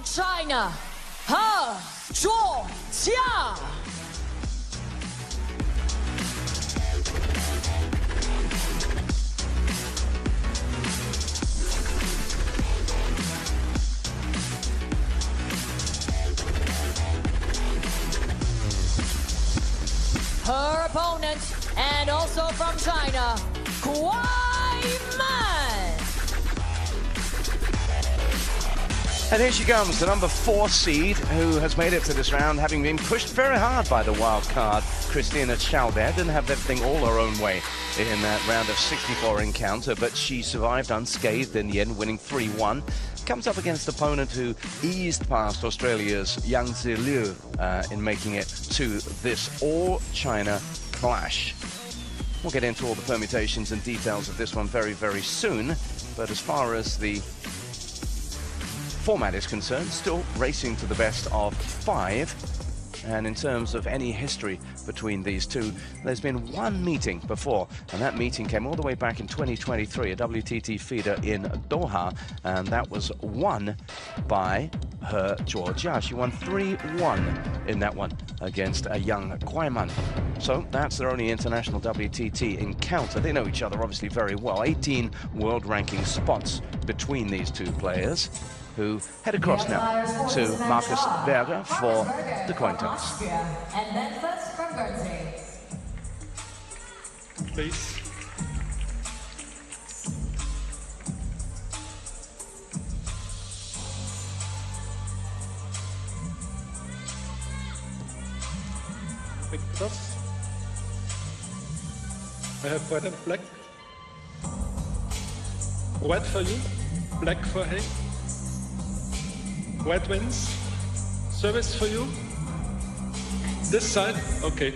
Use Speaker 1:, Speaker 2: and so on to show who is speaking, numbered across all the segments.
Speaker 1: China, Zhuojia. Her opponent, and also from China, KUAI.
Speaker 2: And here she comes, the number 4 seed, who has made it to this round, having been pushed very hard by the wild card, Christina Chalbert. Didn't have everything all her own way in that round of 64 encounter, but she survived unscathed in the end, winning 3-1. Comes up against an opponent who eased past Australia's Yang Ziliu in making it to this all-China clash. We'll get into all the permutations and details of this one very, very soon, but as far as the format is concerned, still racing to the best of 5. And in terms of any history between these two, there's been one meeting before, and that meeting came all the way back in 2023, a WTT feeder in Doha, and that was won by her Zhuojia. She won 3-1 in that one against a young KUAI. So that's their only international WTT encounter. They know each other obviously very well. 18 world ranking spots between these two players, who head across now to Marcus Berger for the coin toss.
Speaker 1: And then first from Guernsey.
Speaker 3: Please. Big toss. I have red and black. Red for you, black for Hay. Red wins. Service for you. This side, okay.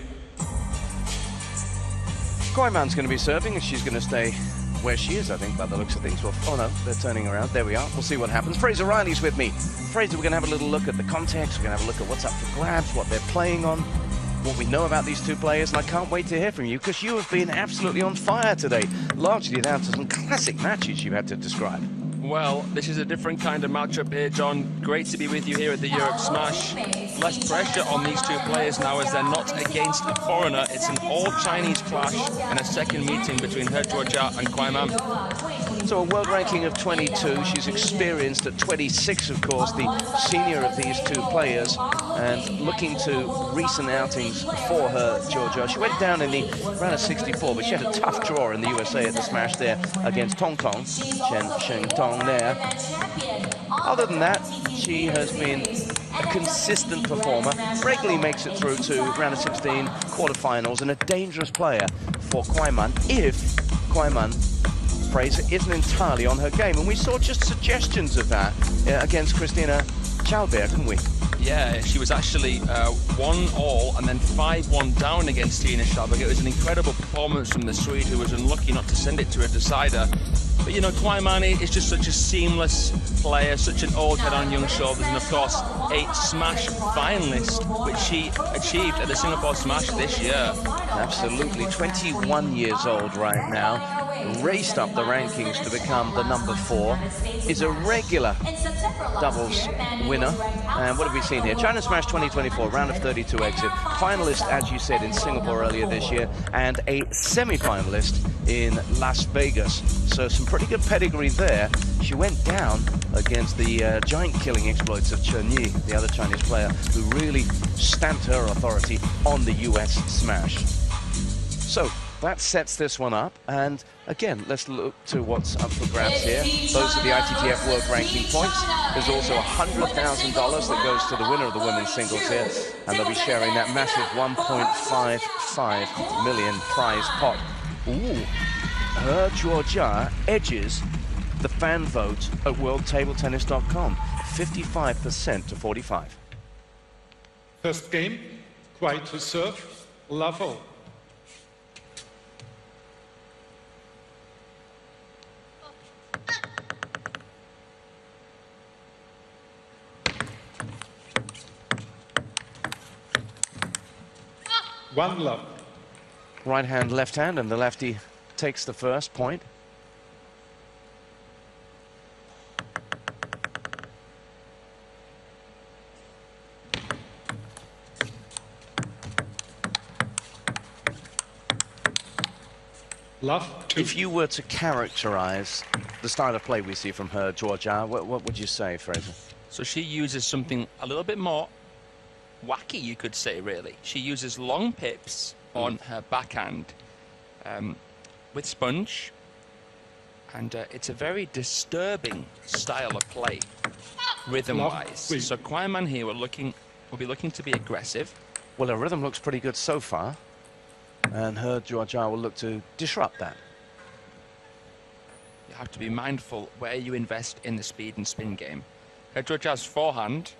Speaker 2: KUAI's going to be serving, and she's going to stay where she is, I think, by the looks of things. Well, oh no, they're turning around. There we are. We'll see what happens. Fraser Riley's with me. Fraser, we're going to have a little look at the context. We're going to have a look at what's up for grabs, what they're playing on, what we know about these two players, and I can't wait to hear from you, because you have been absolutely on fire today, largely down to some classic matches you had to describe.
Speaker 4: Well, this is a different kind of matchup here, John. Great to be with you here at the Europe Smash. Less pressure on these two players now, as they're not against a foreigner. It's an all-Chinese clash and a second meeting between her Zhuojia and KUAI.
Speaker 2: So a world ranking of 22. She's experienced at 26, of course, the senior of these two players, and looking to recent outings for her Zhuojia. She went down in the round of 64, but she had a tough draw in the USA at the Smash there against Tong Tong, Chen Sheng Tong there. Other than that, she has been a consistent performer, regularly makes it through to round of 16, quarterfinals, and a dangerous player for KUAI if KUAI, Fraser, isn't entirely on her game. And we saw just suggestions of that against Christina Chalbert, didn't we?
Speaker 4: Yeah, she was actually 1-all and then 5-1 down against Tina Chalbert. It was an incredible performance from the Swede, who was unlucky not to send it to a decider. But you know, KUAI is just such a seamless player, such an old head on young shoulders, and of course a Smash finalist, which she achieved at the Singapore Smash this year.
Speaker 2: Absolutely, 21 years old right now, raced up the rankings to become the number 4, is a regular doubles winner. And what have we seen here? China Smash 2024, round of 32 exit, finalist, as you said, in Singapore earlier this year, and a semi-finalist in Las Vegas. So some pretty good pedigree there. She went down against the giant-killing exploits of Chen Yi, the other Chinese player, who really stamped her authority on the US Smash. So that sets this one up, and again, let's look to what's up for grabs here. Those are the ITTF World Ranking points. There's also $100,000 that goes to the winner of the women's singles here, and they'll be sharing that massive 1.55 million prize pot. Ooh, her Zhuojia edges the fan vote at worldtabletennis.com, 55% to 45.
Speaker 3: First game, KUAI to serve, level. One love.
Speaker 2: Right hand, left hand, and the lefty takes the first point.
Speaker 3: Love 2.
Speaker 2: If you were to characterize the style of play we see from her, Zhuojia, what would you say, Fraser?
Speaker 4: So she uses something a little bit more wacky, you could say, really. She uses long pips on her backhand with sponge, and it's a very disturbing style of play, rhythm-wise. So KUAI Man here will be looking to be aggressive.
Speaker 2: Well, her rhythm looks pretty good so far, and her Zhuojia will look to disrupt that.
Speaker 4: You have to be mindful where you invest in the speed and spin game. Her Zhuojia's forehand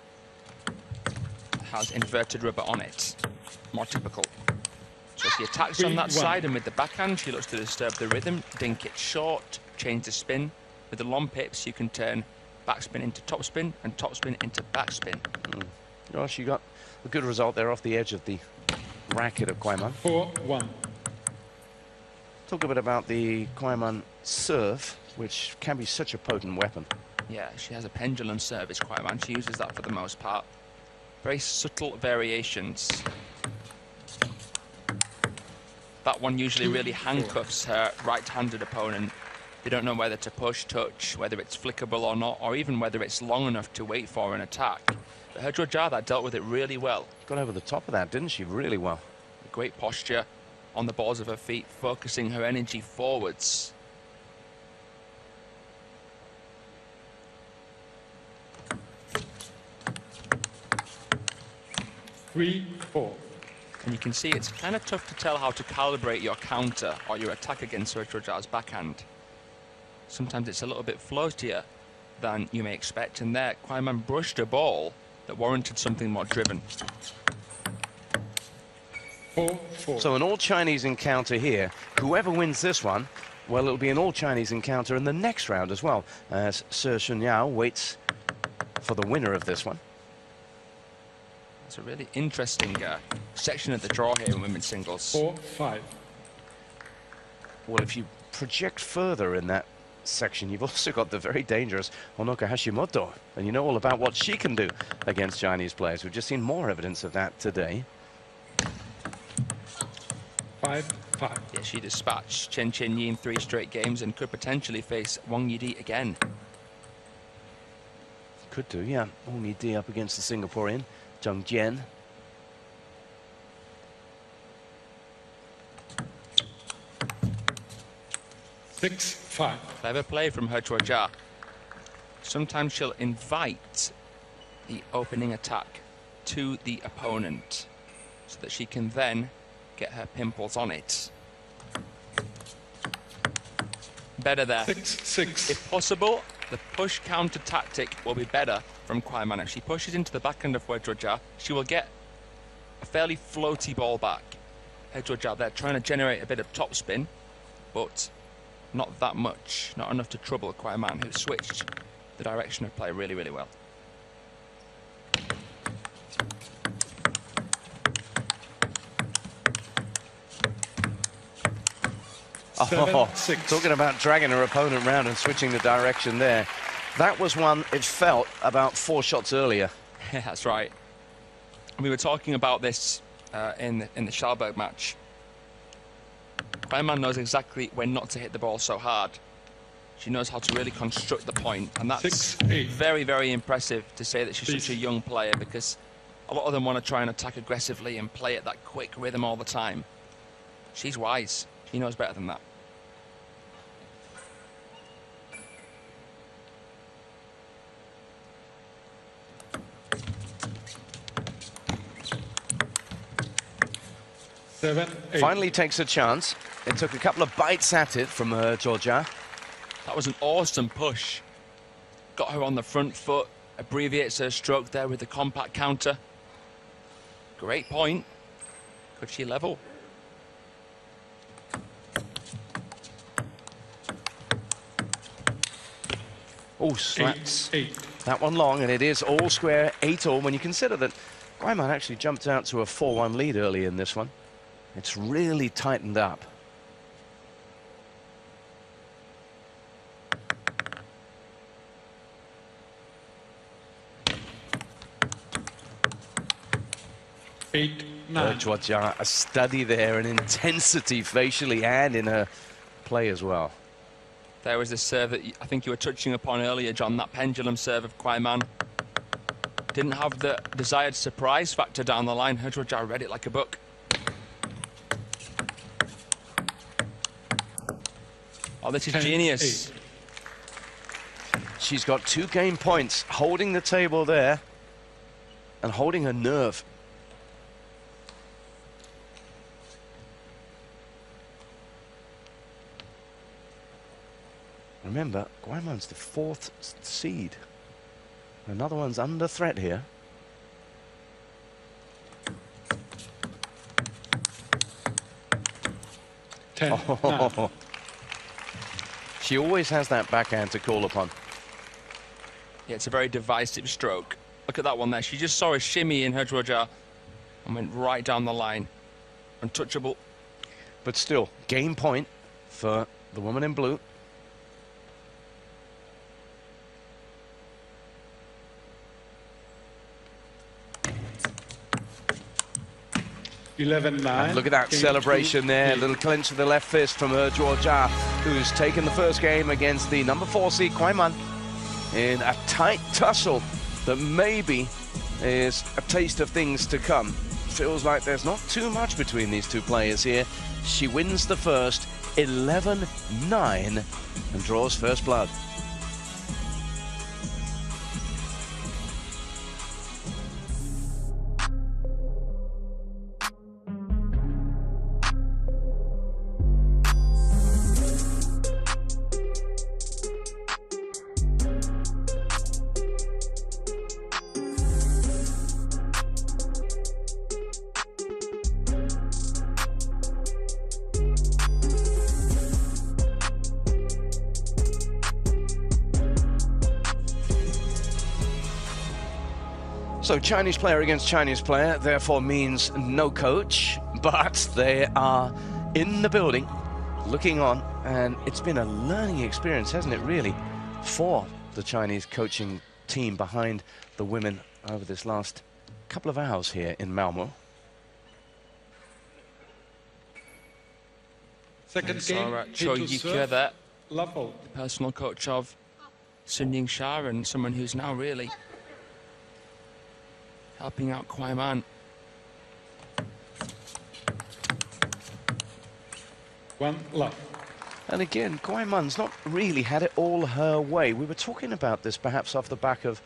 Speaker 4: has inverted rubber on it, more typical. So she attacks on that side, and with the backhand she looks to disturb the rhythm, dink it short, change the spin. With the long pips you can turn backspin into topspin and topspin into backspin.
Speaker 2: Well, she got a good result there off the edge of the racket of KUAI Man.
Speaker 3: 4-1.
Speaker 2: Talk a bit about the KUAI Man serve, which can be such a potent weapon.
Speaker 4: Yeah, she has a pendulum service, KUAI Man. She uses that for the most part. Very subtle variations. That one usually really handcuffs her right-handed opponent. They don't know whether to push, touch, whether it's flickable or not, or even whether it's long enough to wait for an attack. But her Zhuojia dealt with it really well.
Speaker 2: Got over the top of that, didn't she? Really well.
Speaker 4: Great posture on the balls of her feet, focusing her energy forwards.
Speaker 3: Three, 4.
Speaker 4: And you can see it's kind of tough to tell how to calibrate your counter or your attack against her Zhuojia's backhand. Sometimes it's a little bit floatier than you may expect, and there KUAI Man brushed a ball that warranted something more driven.
Speaker 3: 4-4.
Speaker 2: So an all-Chinese encounter here. Whoever wins this one, well, it'll be an all-Chinese encounter in the next round as well, as Se Shunyao waits for the winner of this one.
Speaker 4: It's a really interesting section of the draw here in women's singles.
Speaker 3: 4-5.
Speaker 2: Well, if you project further in that section, you've also got the very dangerous Honoka Hashimoto, and you know all about what she can do against Chinese players. We've just seen more evidence of that today.
Speaker 3: 5-5.
Speaker 4: Yeah, she dispatched Chen Qinyi in 3 straight games and could potentially face Wang Yidi again.
Speaker 2: Could do, yeah. Wang Yidi up against the Singaporean Zheng Jian.
Speaker 3: Six, 5.
Speaker 4: Clever play from her Zhuojia. Sometimes she'll invite the opening attack to the opponent so that she can then get her pimples on it. Better there.
Speaker 3: 6-6.
Speaker 4: If possible, the push counter tactic will be better from KUAI Man. If she pushes into the backhand of her Zhuojia, she will get a fairly floaty ball back. Her Zhuojia there trying to generate a bit of topspin, but not that much, not enough to trouble KUAI Man, who switched the direction of play really, really well.
Speaker 2: Oh,
Speaker 3: 7-6.
Speaker 2: talking about dragging her opponent round and switching the direction there. That was one, it felt, about 4 shots earlier.
Speaker 4: Yeah, that's right. We were talking about this in the Schalberg match. KUAI Man knows exactly when not to hit the ball so hard. She knows how to really construct the point, and that's
Speaker 3: 6-8.
Speaker 4: very, very impressive to say that she's such a young player, because a lot of them want to try and attack aggressively and play at that quick rhythm all the time. She's wise. She knows better than that.
Speaker 2: Finally takes a chance. It took a couple of bites at it from Zhuojia.
Speaker 4: That was an awesome push. Got her on the front foot, abbreviates her stroke there with the compact counter. Great point. Could she level?
Speaker 2: Oh, slaps that one long, and it is all square, 8-all, when you consider that KUAI Man actually jumped out to a 4-1 lead early in this one. It's really tightened up.
Speaker 3: Eight, 9.
Speaker 2: Zhuojia, a study there in intensity facially and in her play as well.
Speaker 4: There was the serve that I think you were touching upon earlier, John, that pendulum serve of Kwai Man. Didn't have the desired surprise factor down the line. Zhuojia read it like a book. Oh, this is genius.
Speaker 2: She's got 2 game points, holding the table there and holding her nerve. Remember, Guiman's the 4th seed. Another one's under threat here. Oh. She always has that backhand to call upon.
Speaker 4: Yeah, it's a very divisive stroke. Look at that one there. She just saw a shimmy in her Zhuojia and went right down the line. Untouchable.
Speaker 2: But still, game point for the woman in blue.
Speaker 3: And
Speaker 2: look at that celebration there, a little clench of the left fist from her Zhuojia, who's taken the first game against the number 4 seed Kwai Man in a tight tussle that maybe is a taste of things to come. Feels like there's not too much between these two players here. She wins the first 11-9 and draws first blood. So Chinese player against Chinese player, therefore means no coach, but they are in the building, looking on, and it's been a learning experience, hasn't it, really, for the Chinese coaching team behind the women over this last couple of hours here in Malmo.
Speaker 3: Second game,
Speaker 4: Zhuojia there,
Speaker 3: level.
Speaker 4: the personal coach of Sun Ying-sha, and someone who's now really helping out Kwai Man.
Speaker 3: One love.
Speaker 2: And again, Kwai Man's not really had it all her way. We were talking about this perhaps off the back of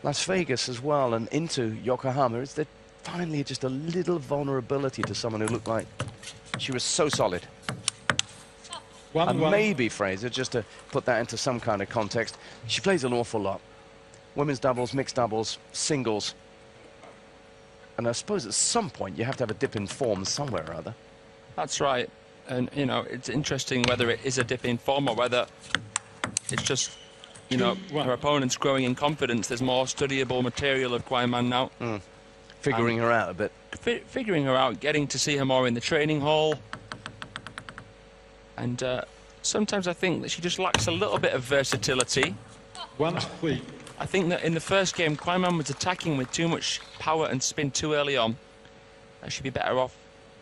Speaker 2: Las Vegas as well and into Yokohama. Is there finally just a little vulnerability to someone who looked like she was so solid? And maybe, Fraser, just to put that into some kind of context, she plays an awful lot. Women's doubles, mixed doubles, singles. And I suppose at some point you have to have a dip in form somewhere or other.
Speaker 4: That's right. And, you know, it's interesting whether it is a dip in form or whether it's just, you know, her opponent's growing in confidence. There's more studyable material of Kwai Man now.
Speaker 2: Figuring her out a bit.
Speaker 4: Figuring her out, getting to see her more in the training hall. And sometimes I think that she just lacks a little bit of versatility.
Speaker 3: 1-3.
Speaker 4: I think that in the first game, Kwai Man was attacking with too much power and spin too early on. I should be better off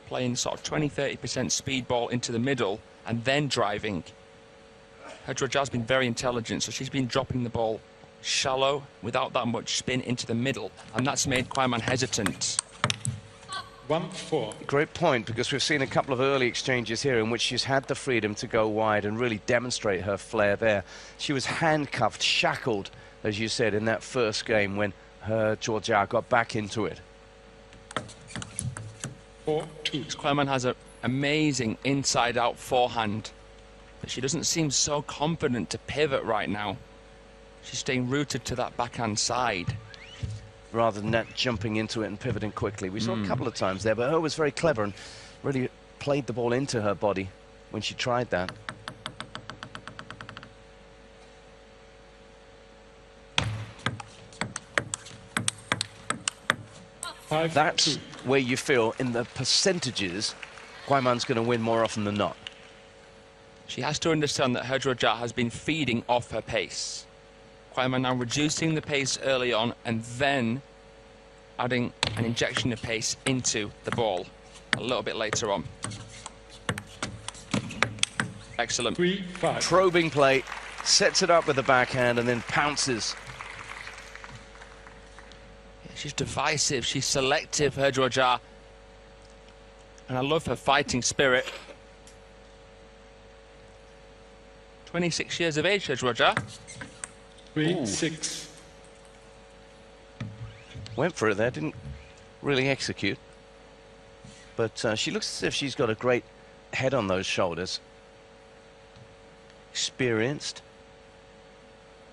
Speaker 4: playing sort of 20-30% speed ball into the middle and then driving. Her Zhuojia's been very intelligent, so she's been dropping the ball shallow without that much spin into the middle, and that's made Kwai Man hesitant.
Speaker 3: 1-4.
Speaker 2: Great point, because we've seen a couple of early exchanges here in which she's had the freedom to go wide and really demonstrate her flair there. She was handcuffed, shackled, as you said, in that first game when her Zhuojia got back into it.
Speaker 3: 4-2.
Speaker 4: Kwai Man has an amazing inside-out forehand, but she doesn't seem so confident to pivot right now. She's staying rooted to that backhand side.
Speaker 2: Rather than that jumping into it and pivoting quickly. We saw a couple of times there, but her was very clever and really played the ball into her body when she tried that. That's where you feel in the percentages Kwai Man's going to win more often than not.
Speaker 4: She has to understand that her Zhuojia has been feeding off her pace. Kwai Man now reducing the pace early on and then adding an injection of pace into the ball a little bit later on. Excellent.
Speaker 3: 3-5.
Speaker 2: Probing play, sets it up with the backhand and then pounces.
Speaker 4: She's divisive, she's selective, her Zhuojia. And I love her fighting spirit. 26 years of age, her Zhuojia.
Speaker 3: 3-6.
Speaker 2: Went for it there, didn't really execute. But she looks as if she's got a great head on those shoulders. Experienced.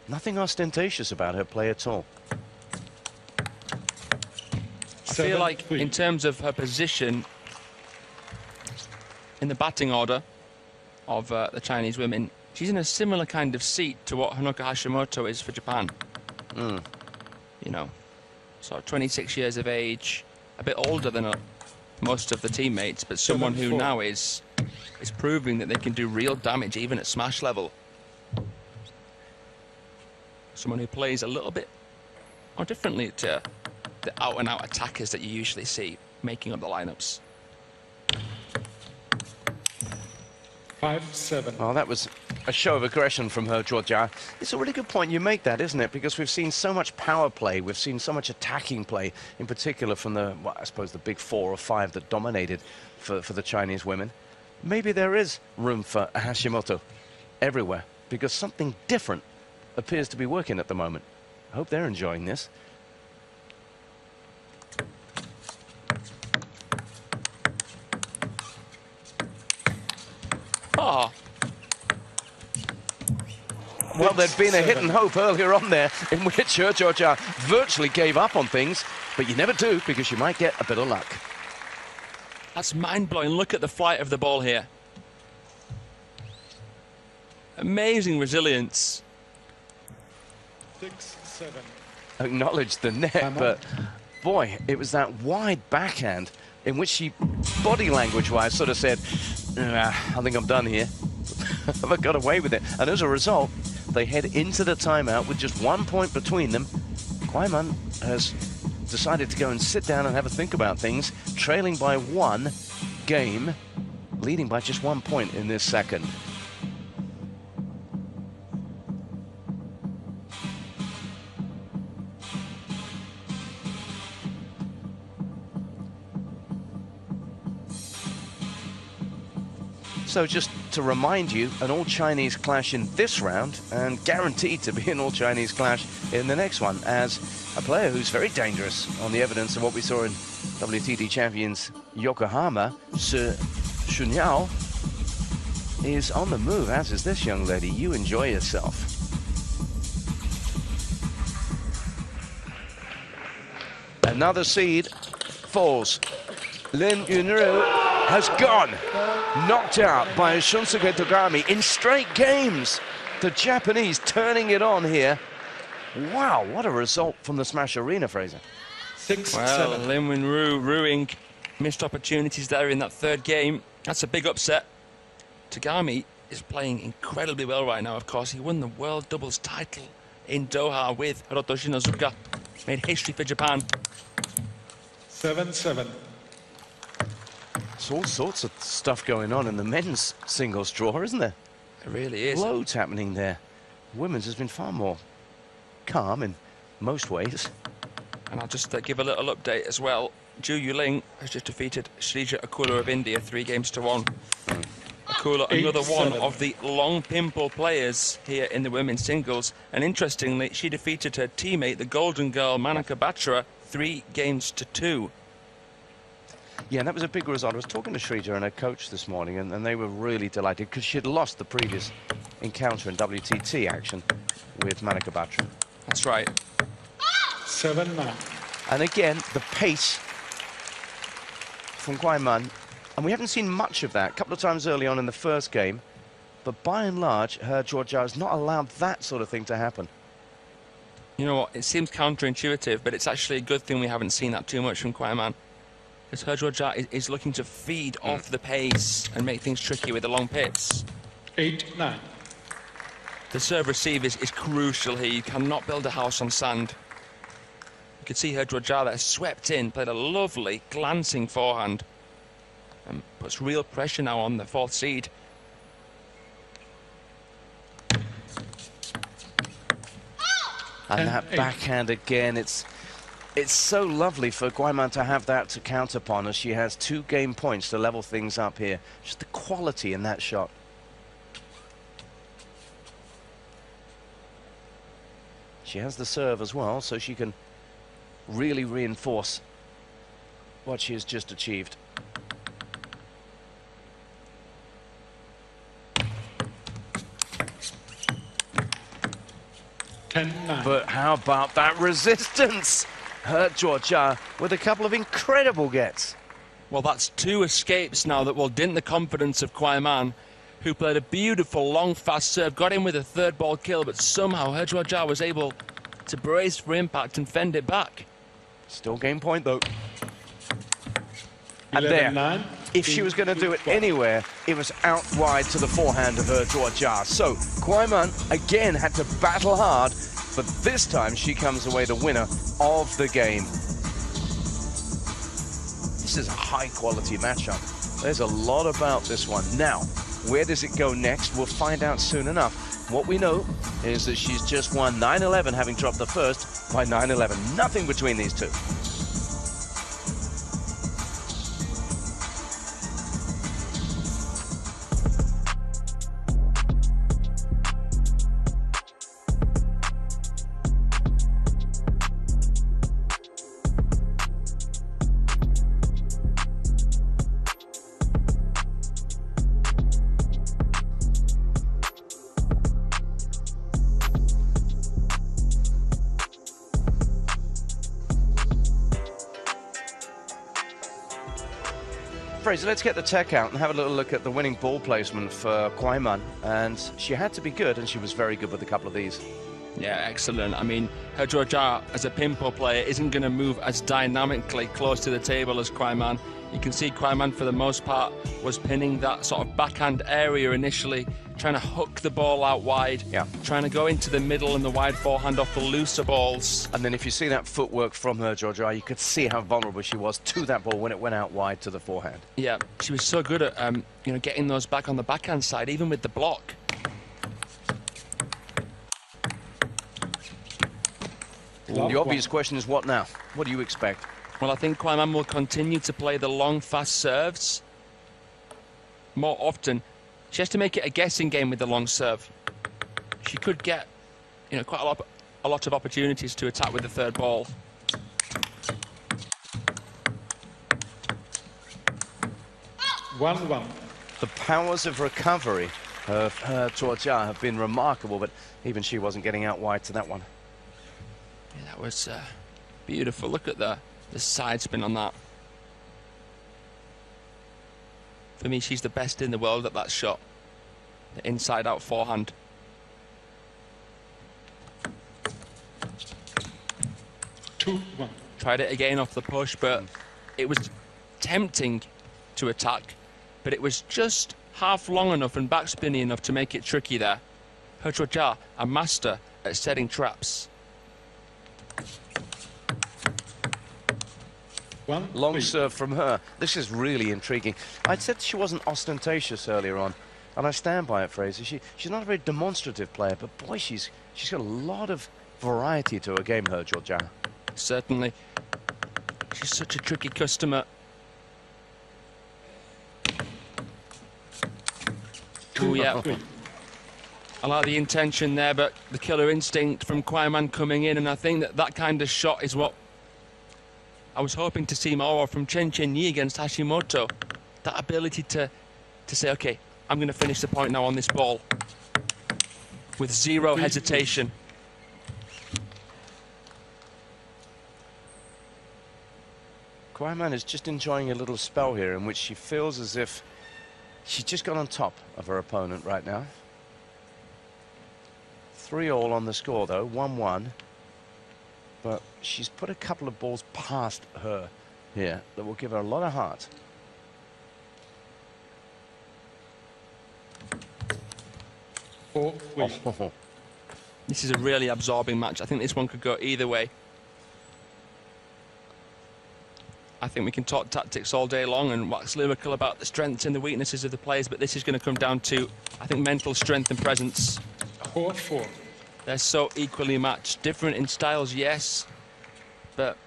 Speaker 2: Nothing ostentatious about her play at all.
Speaker 4: I feel like in terms of her position in the batting order of the Chinese women, she's in a similar kind of seat to what Haruka Hashimoto is for Japan. You know, so 26 years of age, a bit older than most of the teammates, but someone who now is proving that they can do real damage even at smash level. Someone who plays a little bit more differently to the out-and-out attackers that you usually see making up the lineups.
Speaker 3: 5-7.
Speaker 2: Well, that was a show of aggression from her, Zhuojia. It's a really good point you make that, isn't it? Because we've seen so much power play, we've seen so much attacking play, in particular from the, well, I suppose, the big 4 or 5 that dominated for the Chinese women. Maybe there is room for Hashimoto everywhere, because something different appears to be working at the moment. I hope they're enjoying this.
Speaker 4: Oh.
Speaker 2: Well, there'd been a hit and hope earlier on there in which her Zhuojia virtually gave up on things, but you never do because you might get a bit of luck.
Speaker 4: That's mind-blowing. Look at the flight of the ball here. Amazing resilience.
Speaker 3: 6-7.
Speaker 2: Acknowledged the net, but boy, it was that wide backhand in which she, body language-wise, sort of said, I think I'm done here. Have I got away with it? And as a result, they head into the timeout with just 1 point between them. KUAI has decided to go and sit down and have a think about things, trailing by 1 game, leading by just 1 point in this second. So just to remind you, an all-Chinese clash in this round, and guaranteed to be an all-Chinese clash in the next one, as a player who's very dangerous on the evidence of what we saw in WTT champions Yokohama, Xu Niao, is on the move, as is this young lady. You enjoy yourself. Another seed falls. Lin Yunru has gone. Knocked out by Shunsuke Togami in straight games. The Japanese turning it on here. Wow, what a result from the Smash Arena, Fraser.
Speaker 3: 6-7.
Speaker 4: Well, Lin Yunru ruining missed opportunities there in that third game. That's a big upset. Togami is playing incredibly well right now, of course. He won the World Doubles title in Doha with Hiroto Shinozuka. Made history for Japan.
Speaker 3: 7-7.
Speaker 2: There's all sorts of stuff going on in the men's singles draw, isn't there?
Speaker 4: It really is.
Speaker 2: Loads happening there. Women's has been far more calm in most ways.
Speaker 4: And I'll just give a little update as well. Zhu Yuling has just defeated Shrija Akula of India 3-1. Akula, another one of the long pimple players here in the women's singles. And interestingly, she defeated her teammate, the golden girl, Manaka Batra, 3-2.
Speaker 2: Yeah, that was a big result. I was talking to Shrija and her coach this morning, and they were really delighted because she had lost the previous encounter in WTT action with Manaka Batra.
Speaker 4: That's right.
Speaker 3: 7-9.
Speaker 2: And again, the pace from KUAI, and we haven't seen much of that. A couple of times early on in the first game, but by and large, her Zhuojia has not allowed that sort of thing to happen.
Speaker 4: You know what? It seems counterintuitive, but it's actually a good thing we haven't seen that too much from KUAI. Because her Zhuojia is looking to feed off the pace and make things tricky with the long pits.
Speaker 3: 8-9.
Speaker 4: The serve receive is crucial here. You cannot build a house on sand. You can see her Zhuojia there swept in, played a lovely glancing forehand. And puts real pressure now on the fourth seed.
Speaker 2: And that backhand again, it's so lovely for Guaiman to have that to count upon as she has 2 game points to level things up here. Just the quality in that shot. She has the serve as well, so she can really reinforce what she has just achieved. But how about that resistance? Zhuojia with a couple of incredible gets.
Speaker 4: Well, that's 2 escapes now that will dent the confidence of Guaiman, who played a beautiful long fast serve, got in with a 3rd ball kill, but somehow Zhuojia was able to brace for impact and fend it back.
Speaker 2: Still game point though. And there, if she was going to do it anywhere, it was out wide to the forehand of Zhuojia. So Guaiman again had to battle hard, but this time she comes away the winner of the game. This is a high-quality matchup. There's a lot about this one. Now, where does it go next? We'll find out soon enough. What we know is that she's just won 9-11, having dropped the first by 9-11. Nothing between these two. Fraser, let's get the tech out and have a little look at the winning ball placement for Guaiman. And she had to be good, and she was very good with a couple of these.
Speaker 4: Yeah, excellent. I mean, Zhuojia, as a pinball player, isn't going to move as dynamically close to the table as Guaiman. You can see Guaiman, for the most part, was pinning that sort of backhand area initially, trying to hook the ball out wide, trying to go into the middle and the wide forehand off the looser balls.
Speaker 2: And then if you see that footwork from her, Zhuojia, you could see how vulnerable she was to that ball when it went out wide to the forehand.
Speaker 4: Yeah, she was so good at you know, getting those back on the backhand side, even with the block.
Speaker 2: The obvious question is, what now? What do you expect?
Speaker 4: Well, I think Guaiman will continue to play the long, fast serves more often. She has to make it a guessing game with the long serve. She could get, you know, quite a lot of opportunities to attack with the 3rd ball.
Speaker 2: The powers of recovery of Zhuojia have been remarkable, but even she wasn't getting out wide to that one.
Speaker 4: Yeah, that was beautiful. Look at the side spin on that. For me, she's the best in the world at that shot. The inside-out forehand. Tried it again off the push, but it was tempting to attack, but it was just half long enough and backspinny enough to make it tricky there. Zhuojia, a master at setting traps.
Speaker 2: Long serve from her. This is really intriguing. I said she wasn't ostentatious earlier on, and I stand by it, Fraser. She's not a very demonstrative player, but boy, she's got a lot of variety to her game, her Zhuojia.
Speaker 4: Certainly. She's such a tricky customer. Oh, yeah. I like the intention there, but the killer instinct from Guaiman coming in, and I think that kind of shot is what I was hoping to see more from Chen Yi against Hashimoto. That ability to say, okay, I'm going to finish the point now on this ball with zero hesitation.
Speaker 2: Guaiman is just enjoying a little spell here in which she feels as if she's just got on top of her opponent right now. 3-all on the score, though, 1-1. But she's put a couple of balls past her here that will give her a lot of heart.
Speaker 4: This is a really absorbing match. I think this one could go either way. I think we can talk tactics all day long and wax lyrical about the strengths and the weaknesses of the players, but this is going to come down to, I think, mental strength and presence. They're so equally matched. Different in styles, yes. But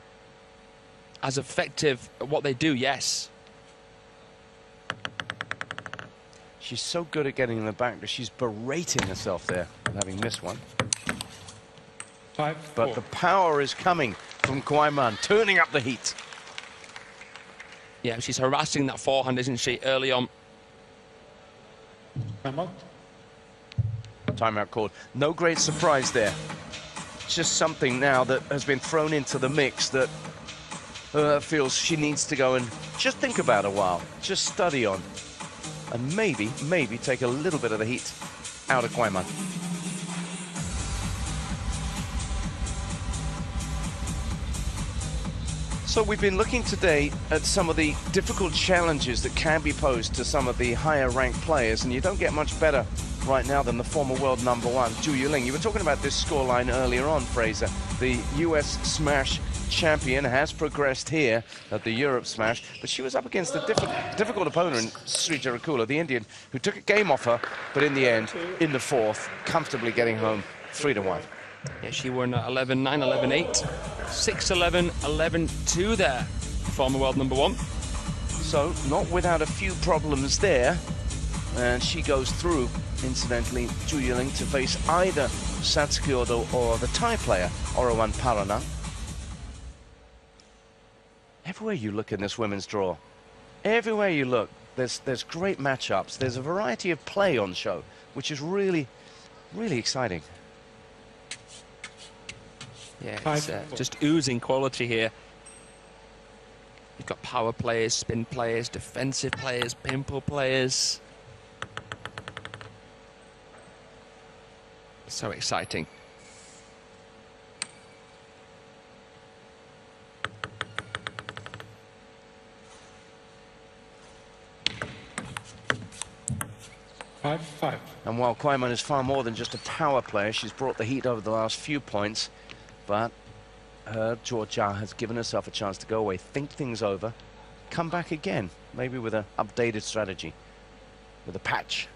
Speaker 4: as effective at what they do, yes.
Speaker 2: She's so good at getting in the back, but she's berating herself there, having missed one.
Speaker 3: 5-4.
Speaker 2: But the power is coming from KUAI, turning up the heat.
Speaker 4: Yeah, she's harassing that forehand, isn't she, early on?
Speaker 3: Timeout.
Speaker 2: Timeout called. No great surprise there. Just something now that has been thrown into the mix that feels she needs to go and just think about a while, just study on, and maybe take a little bit of the heat out of KUAI. So we've been looking today at some of the difficult challenges that can be posed to some of the higher ranked players, and you don't get much better right now than the former world number one, Zhuojia. You were talking about this scoreline earlier on, Fraser. The US Smash champion has progressed here at the Europe Smash, but she was up against a difficult opponent, Zhuojia, the Indian, who took a game off her, but in the end, in the fourth, comfortably getting home 3-1.
Speaker 4: Yeah, she won 11-9, 11-8, 6-11, 11-2 there, former world number one.
Speaker 2: So, not without a few problems there. And she goes through, incidentally, Zhuojia to face either Satsuki Odo or the Thai player, Orawan Parana. Everywhere you look in this women's draw, everywhere you look, there's great matchups. There's a variety of play on show, which is really, really exciting.
Speaker 4: Yeah, it's just oozing quality here. You've got power players, spin players, defensive players, pimple players. So exciting.
Speaker 2: And while KUAI is far more than just a power player, she's brought the heat over the last few points, but her Zhuojia has given herself a chance to go away, think things over, come back again, maybe with an updated strategy, with a patch.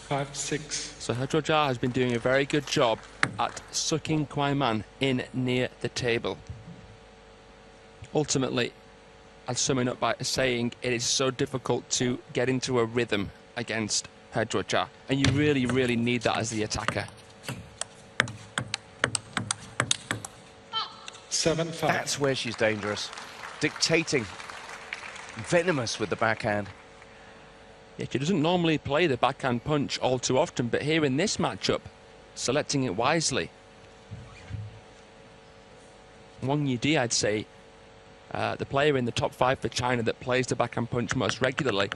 Speaker 3: 5-6.
Speaker 4: So her Zhuojia has been doing a very good job at sucking KUAI in near the table. Ultimately, I'll sum it up by saying it is so difficult to get into a rhythm against her Zhuojia, and you really, really need that as the attacker.
Speaker 3: 7-5.
Speaker 2: That's where she's dangerous, dictating, venomous with the backhand.
Speaker 4: Yeah, she doesn't normally play the backhand punch all too often, but here in this matchup, selecting it wisely. Wang Yidi, I'd say, the player in the top 5 for China that plays the backhand punch most regularly.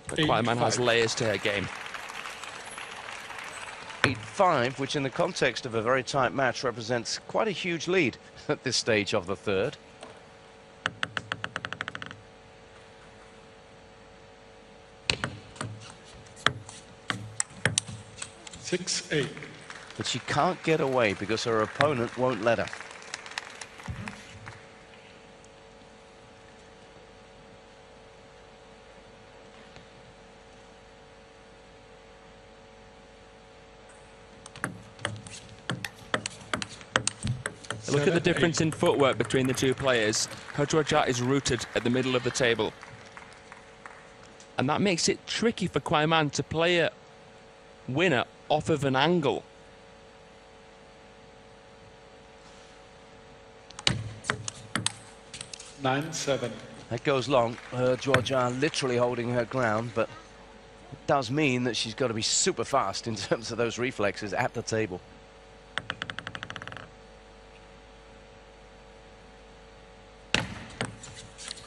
Speaker 4: But KUAI has layers to her game.
Speaker 2: 8-5, which in the context of a very tight match represents quite a huge lead at this stage of the third. But she can't get away because her opponent won't let her.
Speaker 4: Look at the difference in footwork between the two players. Her Zhuojia is rooted at the middle of the table. And that makes it tricky for KUAI to play a winner off of an angle.
Speaker 3: Nine-7.
Speaker 2: That goes long. Her Zhuojia literally holding her ground, but it does mean that she's got to be super fast in terms of those reflexes at the table.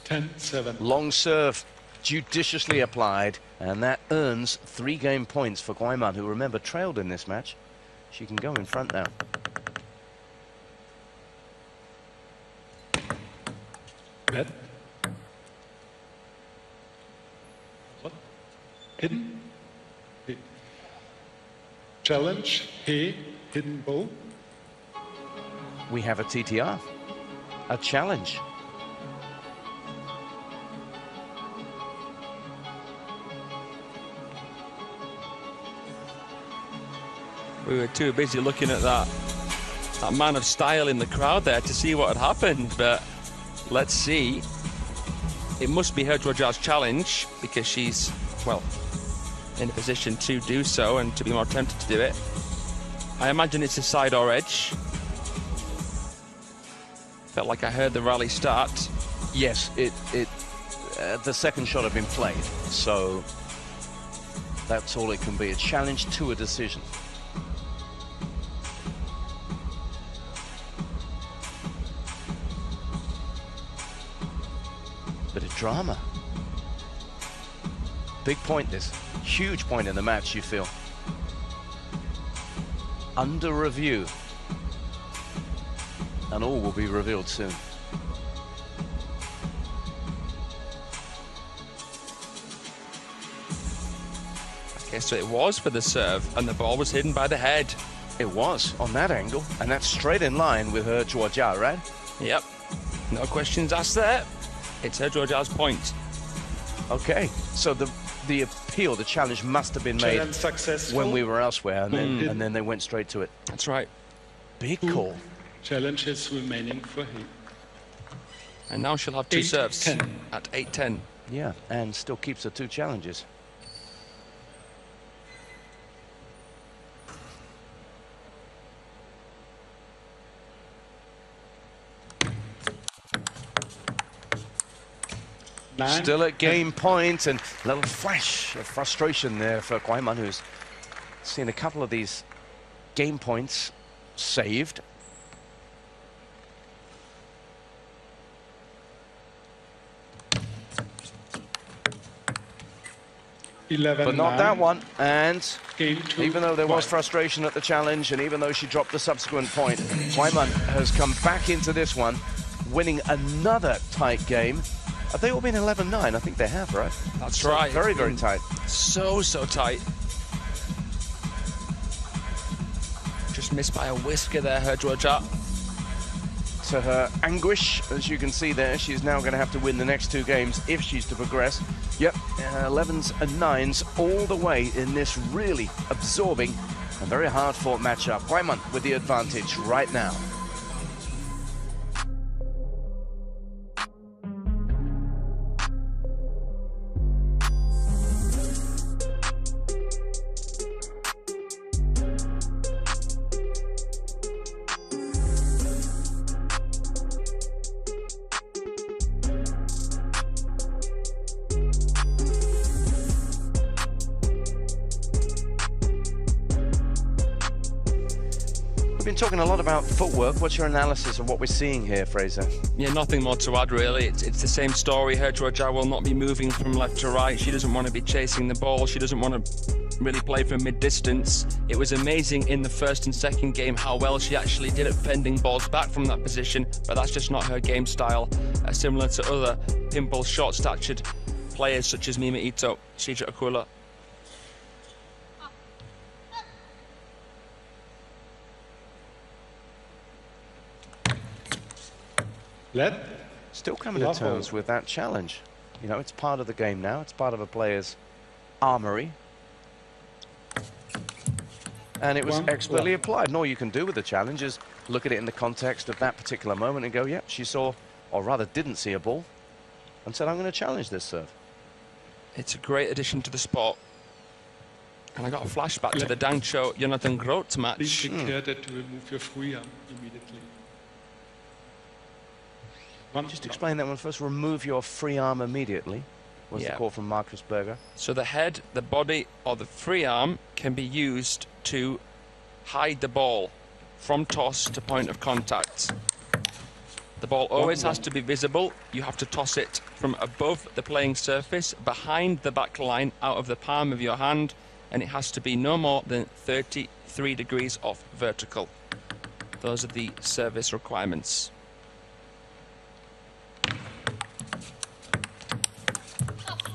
Speaker 3: 10-7.
Speaker 2: Long serve, judiciously applied, and that earns 3 game points for KUAI, who, remember, trailed in this match. She can go in front now.
Speaker 3: Bet. What? Hidden. Challenge. He. Hidden bow.
Speaker 2: We have a TTR, a challenge.
Speaker 4: We were too busy looking at that man of style in the crowd there to see what had happened, but let's see. It must be her Zhuojia's challenge because she's, well, in a position to do so and to be more tempted to do it. I imagine it's a side or edge. Felt like I heard the rally start.
Speaker 2: Yes, the second shot had been played, so that's all it can be, a challenge to a decision. Bit of drama. Big point this, huge point in the match, you feel. Under review. And all will be revealed soon.
Speaker 4: Okay, so it was for the serve, and the ball was hidden by the head.
Speaker 2: It was, on that angle, and that's straight in line with her Zhuojia, right?
Speaker 4: Yep, no questions asked there. It's her Zhuojia's point.
Speaker 2: Okay, so the appeal, the challenge must have been made when we were elsewhere, and then they went straight to it.
Speaker 4: That's right.
Speaker 2: Big call.
Speaker 3: Challenges remaining for him.
Speaker 4: And now she'll have two serves at 8-10.
Speaker 2: Yeah, and still keeps her two challenges. Still at game point, and a little flash of frustration there for KUAI, who's seen a couple of these game points saved. But not that one, and even though there was frustration at the challenge, and even though she dropped the subsequent point, KUAI has come back into this one, winning another tight game. Have they all been 11-9? I think they have, right?
Speaker 4: That's right.
Speaker 2: Very, very tight.
Speaker 4: So tight. Just missed by a whisker there, her Zhuojia.
Speaker 2: To her anguish, as you can see there, she's now going to have to win the next two games if she's to progress. Yep, 11s and 9s all the way in this really absorbing and very hard-fought matchup. KUAI with the advantage right now. We've been talking a lot about footwork. What's your analysis of what we're seeing here, Fraser?
Speaker 4: Yeah, nothing more to add, really. It's the same story. Her Zhuojia will not be moving from left to right. She doesn't want to be chasing the ball. She doesn't want to really play from mid-distance. It was amazing in the first and second game how well she actually did at fending balls back from that position, but that's just not her game style. Similar to other pimple, short-statured players such as Mima Ito, Shija Akula.
Speaker 2: Still coming to terms with that challenge. You know, it's part of the game now. It's part of a player's armory. And it was expertly applied. And all you can do with the challenge is look at it in the context of that particular moment and go, yeah, she saw, or rather didn't see a ball, and said, I'm going to challenge this serve.
Speaker 4: It's a great addition to the sport. And I got a flashback to the Dangzhou Jonathan Groth match.
Speaker 3: Please take care that you remove your free arm immediately.
Speaker 2: Just explain that one first. Remove your free arm immediately, was the call from Marcus Berger.
Speaker 4: So the head, the body, or the free arm can be used to hide the ball from toss to point of contact. The ball always has to be visible. You have to toss it from above the playing surface, behind the back line, out of the palm of your hand, and it has to be no more than 33 degrees off vertical. Those are the service requirements.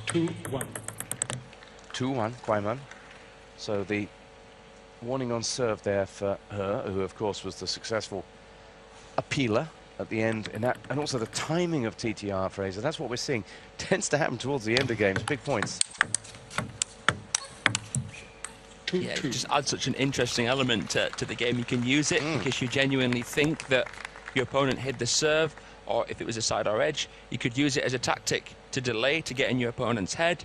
Speaker 3: 2-1.
Speaker 2: 2-1, KUAI. So the warning on serve there for her, who of course was the successful appealer at the end in that, and also the timing of TTR, Fraser. That's what we're seeing. Tends to happen towards the end of games. Big points.
Speaker 4: Yeah, it just adds such an interesting element to the game. You can use it because you genuinely think that your opponent hid the serve, or if it was a side or edge, you could use it as a tactic to delay, to get in your opponent's head.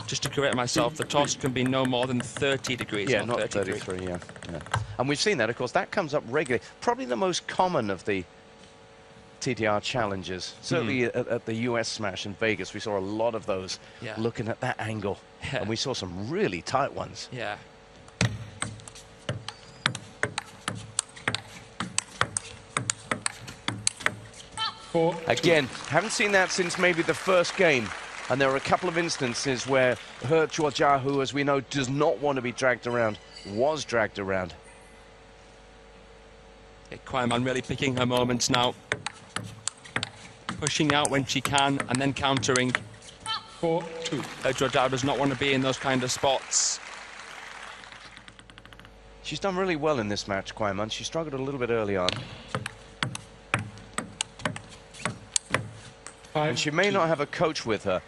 Speaker 4: Just to correct myself, the toss can be no more than 30 degrees.
Speaker 2: Yeah, not 33, yeah. And we've seen that, of course, that comes up regularly. Probably the most common of the TTR challenges. Certainly at the US Smash in Vegas, we saw a lot of those looking at that angle.
Speaker 4: Yeah.
Speaker 2: And we saw some really tight ones.
Speaker 4: Yeah.
Speaker 2: Again, haven't seen that since maybe the first game. And there are a couple of instances where Zhuojia, who, as we know, does not want to be dragged around, was dragged around.
Speaker 4: KUAI really picking her moments now. Pushing out when she can and then countering.
Speaker 3: 4-2.
Speaker 4: Zhuojia does not want to be in those kind of spots.
Speaker 2: She's done really well in this match, KUAI. She struggled a little bit early on. And she may not have a coach with her,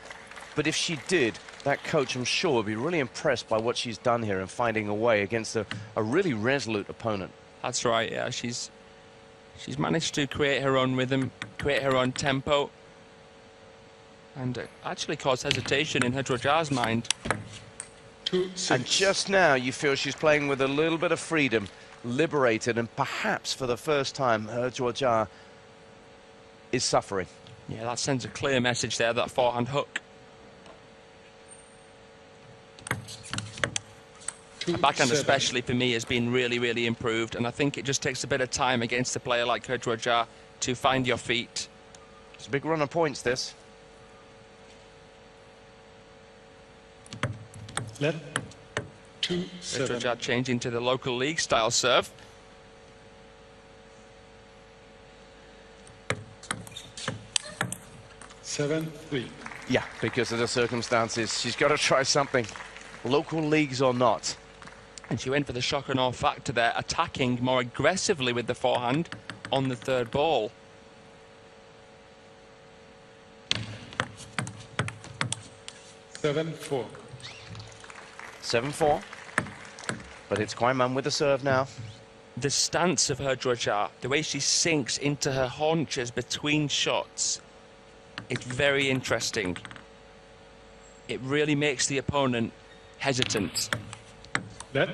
Speaker 2: but if she did, that coach, I'm sure, would be really impressed by what she's done here and finding a way against a really resolute opponent.
Speaker 4: That's right, yeah. She's managed to create her own rhythm, create her own tempo, and actually cause hesitation in Zhuojia's mind.
Speaker 3: 2-6.
Speaker 2: And just now, you feel she's playing with a little bit of freedom, liberated, and perhaps for the first time, Zhuojia is suffering.
Speaker 4: Yeah, that sends a clear message there, that forehand hook. Backhand especially, for me, has been really, really improved, and I think it just takes a bit of time against a player like Zhuojia to find your feet.
Speaker 2: It's a big run of points, this.
Speaker 3: Let 2-7.
Speaker 4: Zhuojia changing to the local league style serve.
Speaker 3: Seven, 3.
Speaker 2: Yeah, because of the circumstances, she's got to try something, local leagues or not.
Speaker 4: And she went for the shock and awe factor there, attacking more aggressively with the forehand on the third ball.
Speaker 3: Seven, 4.
Speaker 2: 7-4. But it's KUAI with the serve now.
Speaker 4: The stance of Zhuojia, the way she sinks into her haunches between shots, it's very interesting. It really makes the opponent hesitant.
Speaker 3: Let.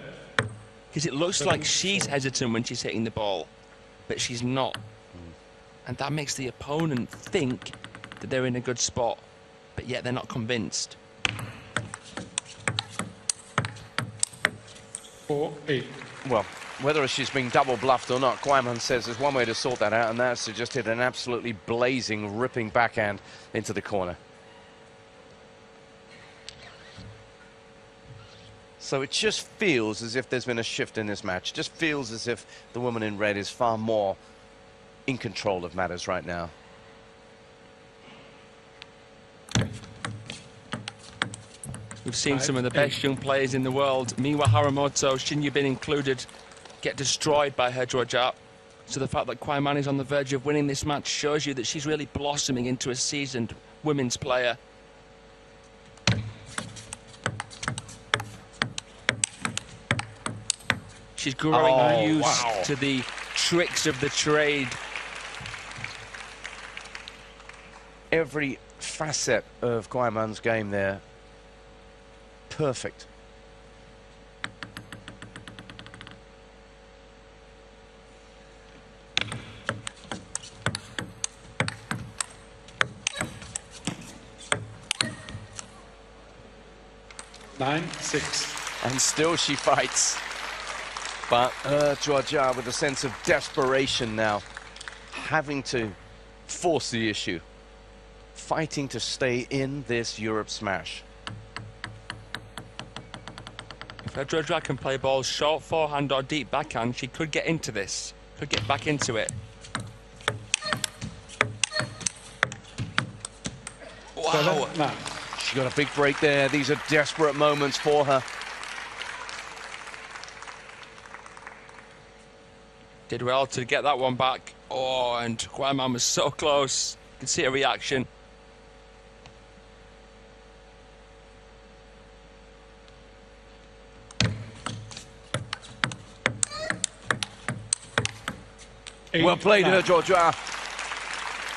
Speaker 4: Because it looks like she's hesitant when she's hitting the ball, but she's not. And that makes the opponent think that they're in a good spot, but yet they're not convinced.
Speaker 3: 4-8.
Speaker 2: Well, whether she's being double bluffed or not, KUAI says there's one way to sort that out, and that's to just hit an absolutely blazing, ripping backhand into the corner. So it just feels as if there's been a shift in this match. It just feels as if the woman in red is far more in control of matters right now.
Speaker 4: We've seen some of the best young players in the world, Miwa Haramoto, Shin Yubin included, get destroyed by Zhuojia. So the fact that KUAI is on the verge of winning this match shows you that she's really blossoming into a seasoned women's player. She's growing used to the tricks of the trade.
Speaker 2: Every facet of KUAI's game there, perfect.
Speaker 3: Nine, 6.
Speaker 2: And still she fights. But Zhuojia with a sense of desperation now, having to force the issue, fighting to stay in this Europe smash.
Speaker 4: If Zhuojia can play balls short forehand or deep backhand, she could get into this, could get back into it. Wow.
Speaker 2: She got a big break there. These are desperate moments for her.
Speaker 4: Did well to get that one back. Oh, and KUAI was so close. You can see her reaction.
Speaker 2: Well played, Zhuojia.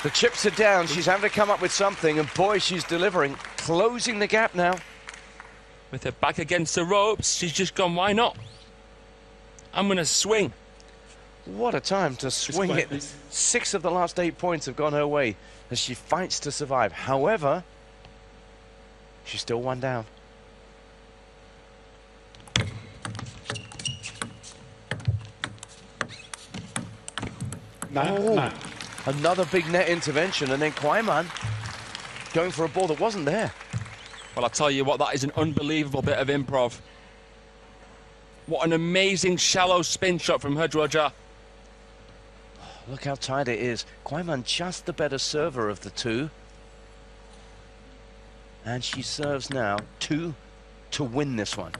Speaker 2: The chips are down. She's having to come up with something, and boy, she's delivering. Closing the gap now.
Speaker 4: With her back against the ropes, she's just gone, why not? I'm going to swing.
Speaker 2: What a time to swing it. 6 of the last 8 points have gone her way as she fights to survive. However, she's still 1 down.
Speaker 3: Nine.
Speaker 2: Another big net intervention, and then KUAI going for a ball that wasn't there.
Speaker 4: Well, I'll tell you what, that is an unbelievable bit of improv. What an amazing shallow spin shot from her, Zhuojia.
Speaker 2: Look how tight it is. KUAI just the better server of the two. And she serves now 2 to win this one.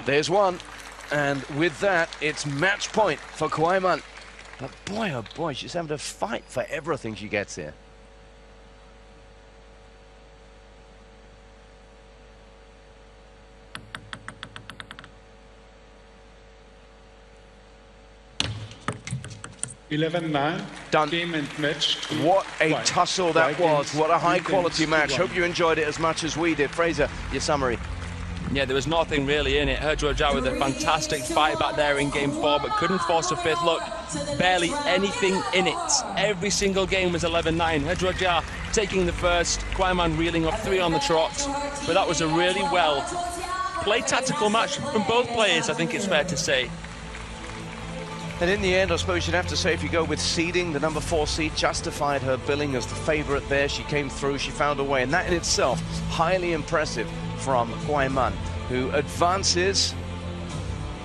Speaker 2: There's one. And with that, it's match point for KUAI. But boy, oh boy, she's having to fight for everything she gets here. Done.
Speaker 3: Game and match.
Speaker 2: What a tussle that was. What a high-quality match. Hope you enjoyed it as much as we did. Fraser, your summary.
Speaker 4: Yeah, there was nothing really in it. Her Zhuojia with a fantastic fight back there in game 4, but couldn't force a 5th. Look, barely anything in it. Every single game was 11-9. Her Zhuojia taking the first, KUAI reeling off 3 on the trot. But that was a really well-played tactical match from both players, I think it's fair to say.
Speaker 2: And in the end, I suppose you'd have to say, if you go with seeding, the number 4 seed justified her billing as the favourite there. She came through, she found a way, and that in itself, highly impressive from KUAI, who advances,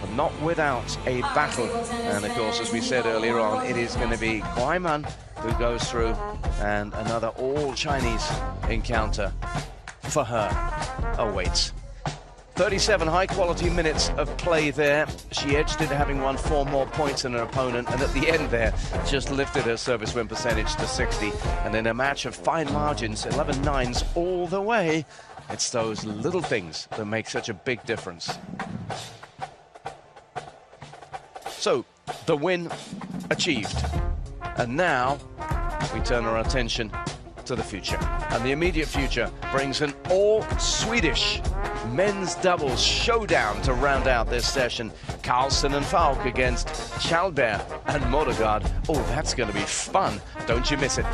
Speaker 2: but not without a battle. And of course, as we said earlier on, it is going to be KUAI who goes through, and another all-Chinese encounter for her awaits. 37 high-quality minutes of play there. She edged it, having won 4 more points than her opponent, and at the end there, just lifted her service win percentage to 60. And in a match of fine margins, 11-9s all the way, it's those little things that make such a big difference. So, the win achieved. And now, we turn our attention to the future. And the immediate future brings an all-Swedish men's doubles showdown to round out this session. Carlsen and Falk against Chalbert and Modegaard. Oh, that's going to be fun. Don't you miss it.